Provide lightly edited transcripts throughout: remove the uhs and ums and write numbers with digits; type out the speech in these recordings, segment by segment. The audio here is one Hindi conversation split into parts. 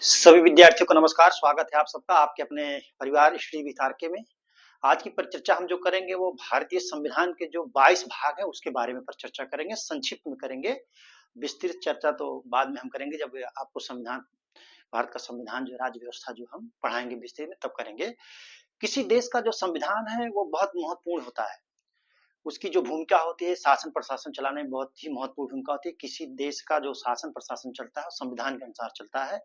सभी विद्यार्थियों को नमस्कार। स्वागत है आप सबका आपके अपने परिवार श्री वितारके में। आज की परिचर्चा हम जो करेंगे वो भारतीय संविधान के जो 22 भाग है उसके बारे में परिचर्चा करेंगे, संक्षिप्त में करेंगे। विस्तृत चर्चा तो बाद में हम करेंगे जब आपको संविधान, भारत का संविधान जो राज्य व्यवस्था जो हम पढ़ाएंगे विस्तृत में तब करेंगे। किसी देश का जो संविधान है वो बहुत महत्वपूर्ण होता है। उसकी जो भूमिका होती है शासन प्रशासन चलाने में बहुत ही महत्वपूर्ण भूमिका होती है। किसी देश का जो शासन प्रशासन चलता है संविधान के अनुसार चलता है।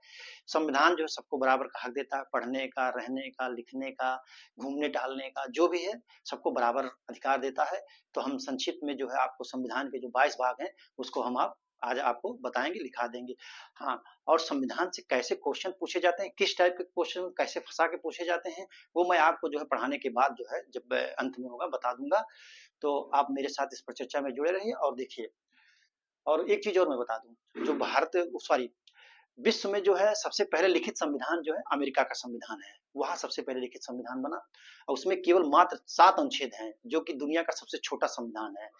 संविधान जो है सबको बराबर का हक देता है, पढ़ने का, रहने का, लिखने का, घूमने टहलने का, जो भी है सबको बराबर अधिकार देता है। तो हम संक्षिप्त में जो है आपको संविधान के जो 22 भाग हैं उसको हम आज आपको बताएंगे, लिखा देंगे। हाँ, और संविधान से कैसे क्वेश्चन पूछे जाते हैं, किस टाइप के क्वेश्चन कैसे फंसा के पूछे जाते हैं, वो मैं आपको जो है पढ़ाने के बाद जो है जब अंत में होगा बता दूंगा। तो आप मेरे साथ इस पर चर्चा में जुड़े रहिए और देखिए। और एक चीज और मैं बता दूं, जो भारत सॉरी विश्व में जो है सबसे पहले लिखित संविधान जो है अमेरिका का संविधान है। वहां सबसे पहले लिखित संविधान बना और उसमें केवल मात्र 7 अनुच्छेद हैं, जो कि दुनिया का सबसे छोटा संविधान है।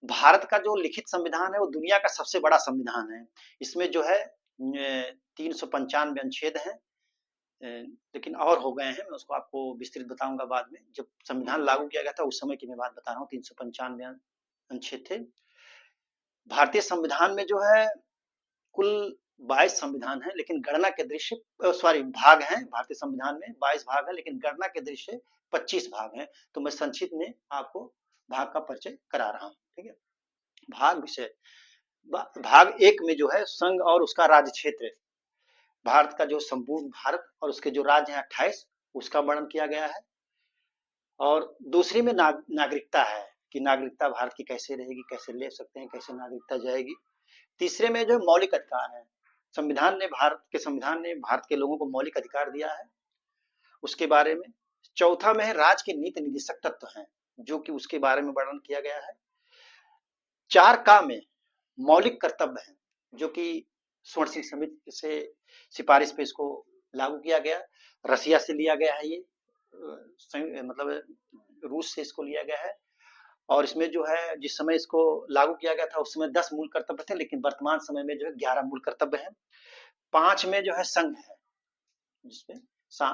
भारत का जो लिखित संविधान है वो दुनिया का सबसे बड़ा संविधान है। इसमें जो है 395 अनुच्छेद हैं, लेकिन और हो गए हैं। मैं उसको आपको विस्तृत बताऊंगा बाद में। जब संविधान लागू किया गया था उस समय की मैं बात बता रहा हूँ। 395 अनुच्छेद थे। भारतीय संविधान में जो है कुल 22 संविधान है, लेकिन गणना के दृश्य भाग हैं। भारतीय संविधान में 22 भाग है, लेकिन गणना के दृश्य 25 भाग हैं। तो मैं संक्षिप्त में आपको भाग का परिचय करा रहा हूँ। ठीक है, भाग विषय। भाग 1 में जो है संघ और उसका राज्य क्षेत्र, भारत का जो संपूर्ण भारत और उसके जो राज्य हैं 28, उसका वर्णन किया गया है। और दूसरी में नागरिकता है कि नागरिकता भारत की कैसे रहेगी, कैसे ले सकते हैं, कैसे नागरिकता जाएगी। तीसरे में जो मौलिक अधिकार है, भारत के संविधान ने भारत के लोगों को मौलिक अधिकार दिया है, उसके बारे में। चौथा में है राज्य के नीति निदेशक तत्व हैं, जो कि उसके बारे में वर्णन किया गया है। 4 का में मौलिक कर्तव्य हैं, जो कि स्वर्ण सिंह समिति से सिफारिश पे इसको लागू किया गया। रसिया से लिया गया है ये, मतलब रूस से इसको लिया गया है। और इसमें जो है जिस समय इसको लागू किया गया था उस समय 10 मूल कर्तव्य थे, लेकिन वर्तमान समय में जो है 11 मूल कर्तव्य हैं। 5 में जो है संघ है, जिसमें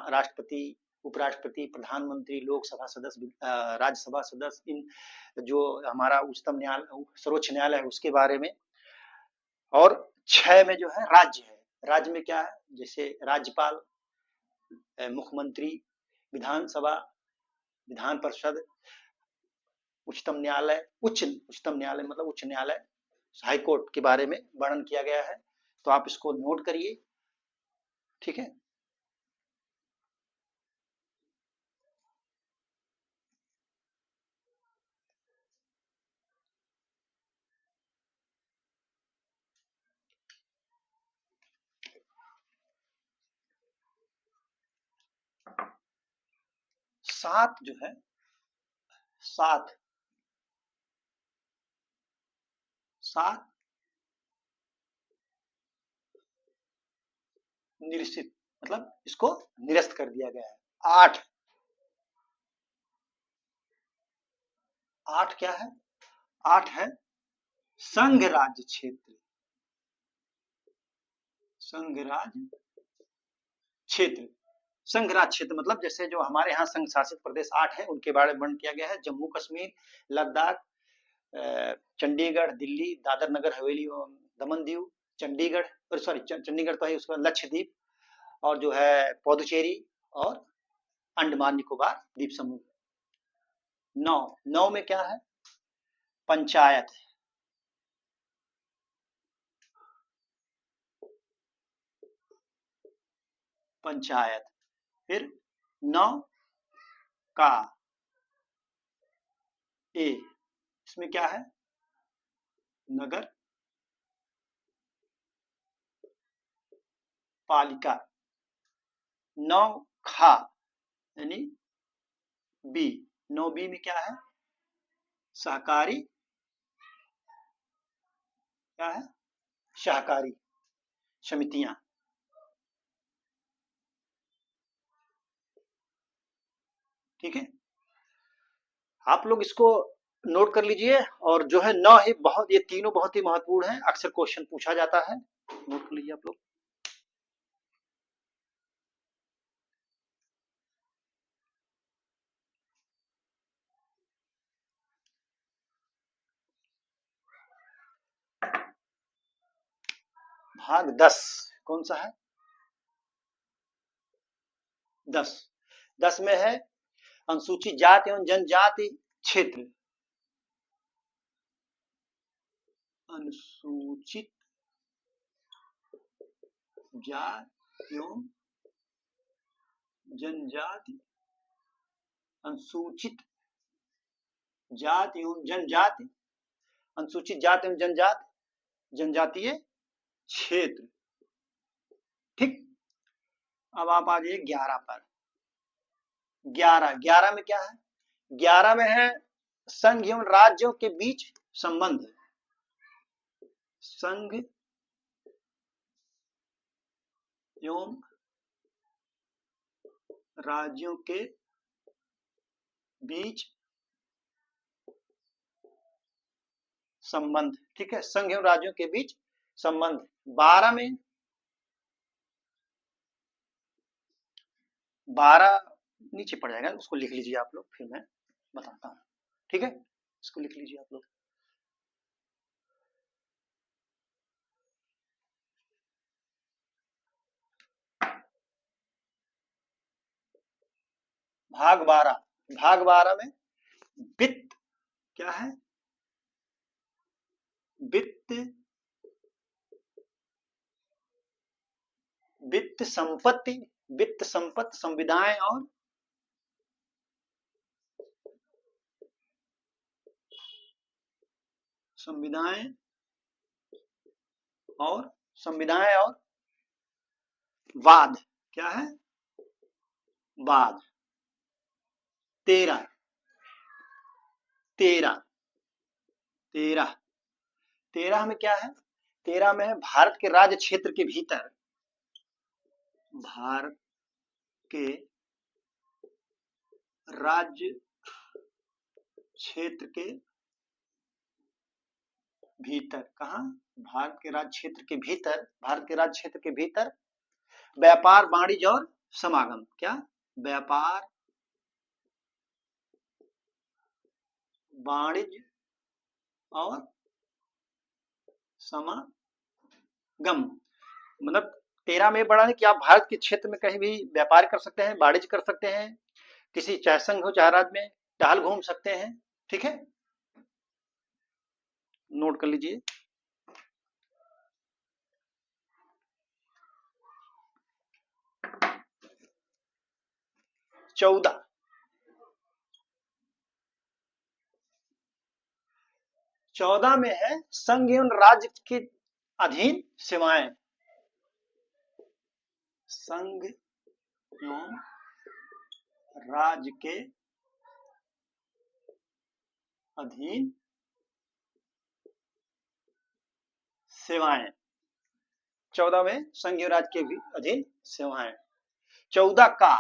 राष्ट्रपति, उपराष्ट्रपति, प्रधानमंत्री, लोकसभा सदस्य, राज्यसभा सदस्य, इन जो हमारा उच्चतम न्यायालय, सर्वोच्च न्यायालय है उसके बारे में। और 6 में जो है राज्य है। राज्य में क्या है, जैसे राज्यपाल, मुख्यमंत्री, विधानसभा, विधान परिषद, उच्चतम न्यायालय, उच्चतम न्यायालय मतलब उच्च न्यायालय, हाईकोर्ट के बारे में वर्णन किया गया है। तो आप इसको नोट करिए। ठीक है, सात जो है, सात सात निरसित मतलब इसको निरस्त कर दिया गया है। 8 8 क्या है, 8 है संघ राज्य क्षेत्र। संघ राज्य क्षेत्र, संघ राज्य क्षेत्र मतलब जैसे जो हमारे यहाँ संघ शासित प्रदेश 8 है उनके बारे में वर्णन किया गया है। जम्मू कश्मीर, लद्दाख, चंडीगढ़, दिल्ली, दादर नगर हवेली, दमन दीव, चंडीगढ़, चंडीगढ़ तो है, उसका लक्षद्वीप, और जो है पुदुचेरी और अंडमान निकोबार द्वीप समूह। 9 में क्या है, पंचायत है। पंचायत। फिर 9 का ए, इसमें क्या है, नगर पालिका। 9 खा यानी बी, 9 बी में क्या है, सहकारी, क्या है, सहकारी समितियां। ठीक है, आप लोग इसको नोट कर लीजिए। और जो है 9 ही बहुत, ये तीनों बहुत ही महत्वपूर्ण है, अक्सर क्वेश्चन पूछा जाता है। नोट कर लीजिए आप लोग। भाग 10 कौन सा है? 10। 10 में है अनुसूचित जाति एवं जनजाति क्षेत्र। अनुसूचित जाति एवं जनजाति, अनुसूचित जाति एवं जनजाति, अनुसूचित जाति एवं जनजाति, जनजातीय क्षेत्र। ठीक। अब आप आ जाइए 11 पर। 11 में क्या है? 11 में है संघ एवं राज्यों के बीच संबंध। संघ एवं राज्यों के बीच संबंध। ठीक है, संघ एवं राज्यों के बीच संबंध। 12 में 12 नीचे पड़ जाएगा, उसको लिख लीजिए आप लोग, फिर मैं बताता हूँ। ठीक है, इसको लिख लीजिए आप लोग। भाग 12। भाग 12 में वित्त क्या है? वित्त, वित्त संपत्ति, वित्त संपत्ति, संविदाएं और संविदाएं और संविदाएं और वाद। क्या है? वाद। 13 13 13 13 में क्या है? 13 में है भारत के राज्य क्षेत्र के भीतर, भारत के राज्य क्षेत्र के भीतर। कहा? भारत के राज्य क्षेत्र के भीतर, भारत के राज्य क्षेत्र के भीतर व्यापार, वाणिज्य और समागम। क्या? व्यापार, वाणिज्य और समागम। मतलब 13 में बड़ा है कि आप भारत के क्षेत्र में कहीं भी व्यापार कर सकते हैं, वाणिज्य कर सकते हैं, किसी चाहे संघ हो चाहे राज्य में टहल घूम सकते हैं। ठीक है, नोट कर लीजिए। चौदह 14 में है संघ एवं राज्य के अधीन सेवाएं। संघ एवं राज्य के अधीन सेवाएं। 14 में संघ एवं राज्य के अधीन सेवाएं। 14 का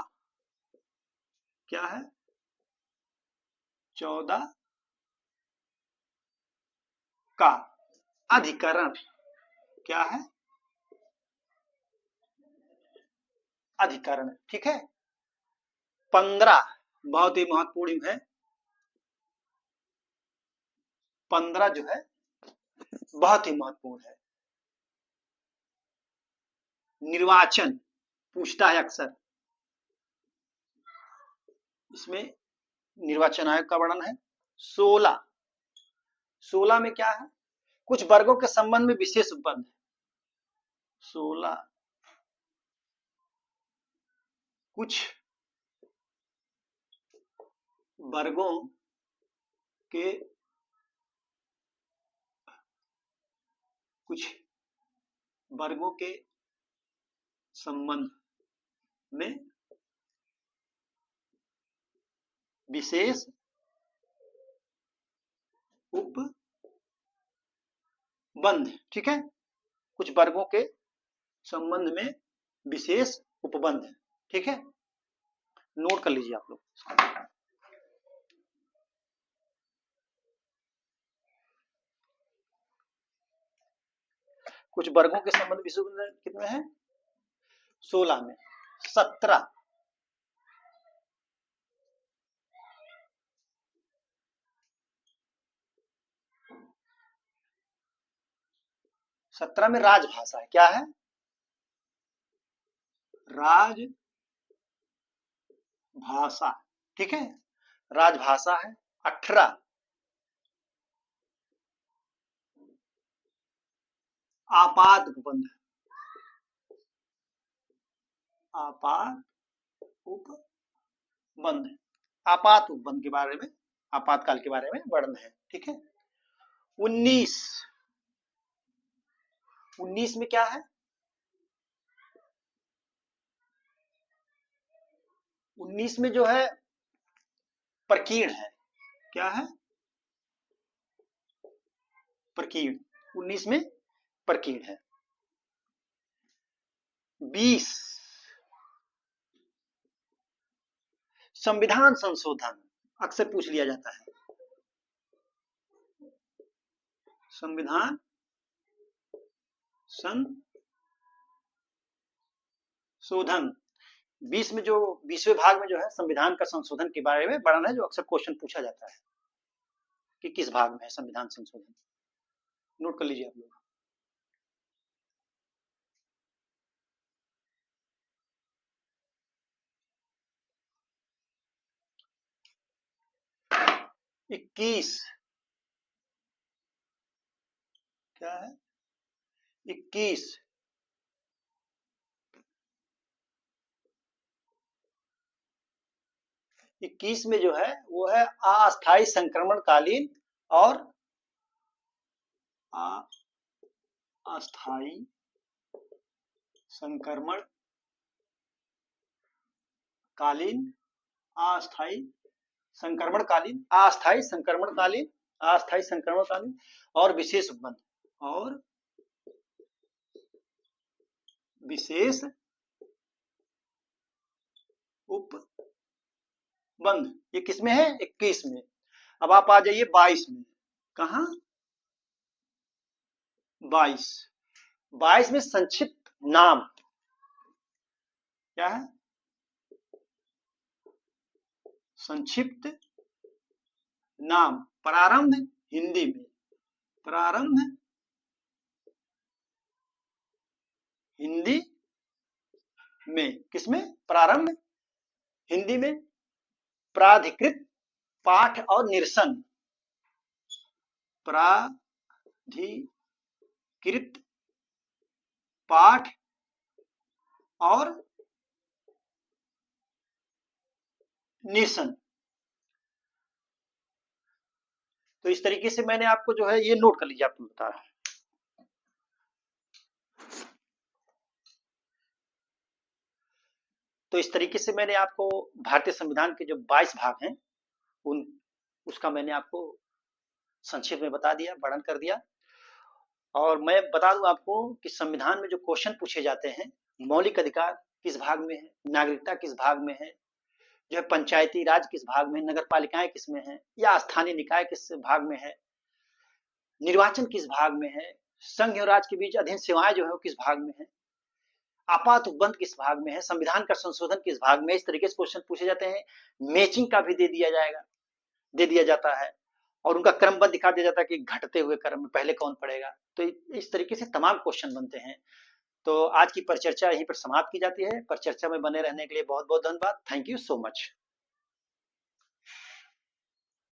क्या है? 14 का अधिकरण। क्या है? अधिकरण। ठीक है। 15 बहुत ही महत्वपूर्ण है। 15 जो है बहुत ही महत्वपूर्ण है। निर्वाचन पूछता है अक्सर, इसमें निर्वाचन आयोग का वर्णन है। 16 में क्या है? कुछ वर्गों के संबंध में विशेष उपबंध। 16 कुछ वर्गों के संबंध में विशेष उपबंध। ठीक है, कुछ वर्गों के संबंध में विशेष उपबंध। ठीक है, नोट कर लीजिए आप लोग। कुछ वर्गों के संबंध विशेष उपबंध कितने हैं? 16 में। 17 17 में राजभाषा है, क्या है? राजभाषा, ठीक है, राजभाषा है। 18 आपात उपबंध, आपात उपबंध, आपात उपबंध के बारे में, आपातकाल के बारे में वर्णन है, ठीक है। 19 19 में क्या है? 19 में जो है प्रकीर्ण है, क्या है? प्रकीर्ण, 19 में प्रकीर्ण है। 20 संविधान संशोधन, अक्सर पूछ लिया जाता है, संविधान संशोधन। 20 में जो 20वें भाग में जो है संविधान का संशोधन के बारे में वर्णन है, जो अक्सर क्वेश्चन पूछा जाता है कि किस भाग में है संविधान संशोधन। नोट कर लीजिए आप लोग। इक्कीस, क्या है? 21 21 में जो है वो है अस्थायी संक्रमणकालीन और अस्थायी संक्रमणकालीन, अस्थायी संक्रमणकालीन, अस्थायी संक्रमणकालीन, अस्थायी संक्रमणकालीन और विशेष उपबंध, और विशेष उपबंध। ये किसमें है? 21 में। अब आप आ जाइए 22 में। कहा? 22 में संक्षिप्त नाम, क्या है? संक्षिप्त नाम, प्रारंभ हिंदी में, प्रारंभ हिंदी में, किसमें? प्रारंभ हिंदी में। प्राधिकृत पाठ और निरसन, प्राधिकृत पाठ और निरसन। तो इस तरीके से मैंने आपको जो है ये नोट कर लीजिए, आपको बता रहा हूं। तो इस तरीके से मैंने आपको भारतीय संविधान के जो 22 भाग हैं उन उसका मैंने आपको संक्षेप में बता दिया, वर्णन कर दिया। और मैं बता दूं आपको कि संविधान में जो क्वेश्चन पूछे जाते हैं, मौलिक अधिकार किस भाग में है, नागरिकता किस भाग में है, जो है पंचायती राज किस भाग में, नगर पालिकाएं किस में है, या स्थानीय निकाय किस भाग में है, निर्वाचन किस भाग में है, संघ और राज्य के बीच अधीन सेवाएं जो है वो किस भाग में है, आपात उपबंध किस भाग में है, संविधान का संशोधन किस भाग में, इस तरीके से क्वेश्चन पूछे जाते हैं। मैचिंग का भी दे दिया जाता है, और उनका क्रमबद्ध दिखा दिया जाता है कि घटते हुए क्रम में पहले कौन पड़ेगा। तो इस तरीके से तमाम क्वेश्चन बनते हैं। तो आज की परिचर्चा यहीं पर समाप्त की जाती है। परिचर्चा में बने रहने के लिए बहुत बहुत धन्यवाद। Thank you so much.